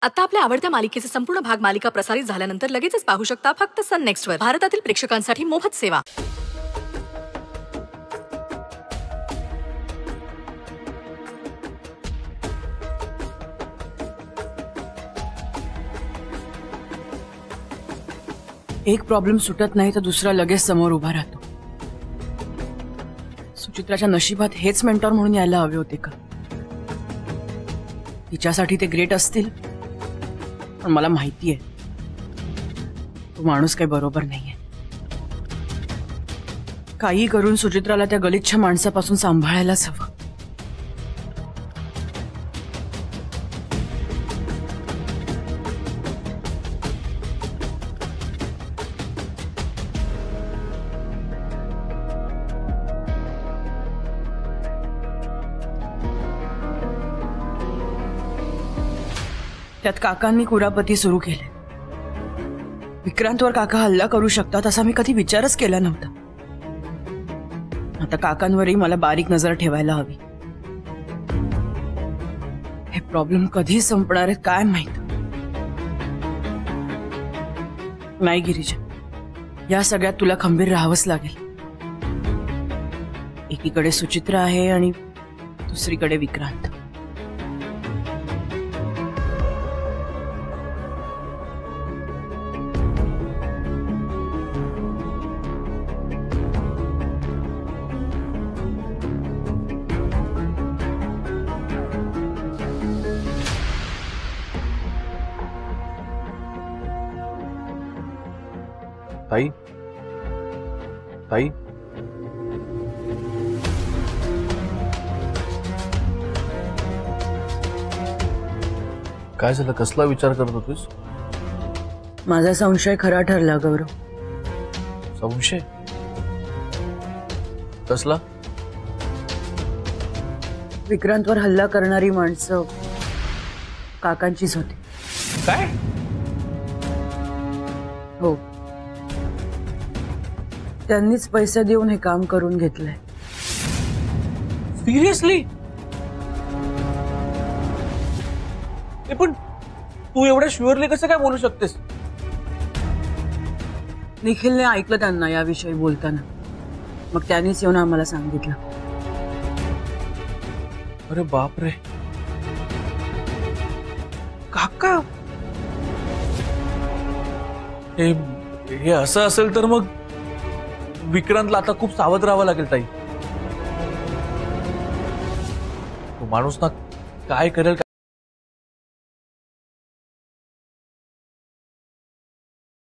आता आपल्या आवडत्या मालिकेचे संपूर्ण भाग मालिका प्रसारित झाल्यानंतर लगेचच पाहू शकता फक्त सन नेक्स्ट वर। भारतातील प्रेक्षकांसाठी मोफत सेवा। एक प्रॉब्लेम सुटत नाही तर दुसरा लगेच समोर उभा राहतो। सुचित्राच्या नशिबात हेच मेंटॉर म्हणून यायला हवे होते का? तिच्यासाठी ते ग्रेट असतील, पण मला माहितीये तो माणूस काही बरोबर नाहीये। काही करून सुचित्राला त्या गलिच्छ माणसापासून सांभाळायलाच हवं। त्यात काकांनी कुरापती सुरू केले। विक्रांतवर काका हल्ला करू शकतात असा मी कधी विचारच केला नव्हता। आता काकांवरही मला बारीक नजर ठेवायला हवी। हे प्रॉब्लेम कधी संपणार आहेत काय माहित। नाही गिरिजा, या सगळ्यात तुला खंबीर राहावंच लागेल। एकीकडे सुचित्रा आहे आणि दुसरीकडे विक्रांत। ताई, ताई, काय झालं? कसला विचार करत होतीस? माझा संशय खरा ठरला गौरव। संशय? कसला? विक्रांतवर हल्ला करणारी माणसं काकांचीच होती। काय? हो, त्यांनीच पैसे देऊन हे काम करून घेतलंय। सिरियसली? पण तू एवढ्या शुअरली कसं काय बोलू शकतेस? निखिलने ऐकलं त्यांना याविषयी बोलताना, मग त्यांनीच येऊन आम्हाला सांगितलं। अरे बाप रे, काका, हे असं असेल तर मग विक्रांतला आता खूप सावध राहावं लागेल ताई। तो माणूस ना काय करेल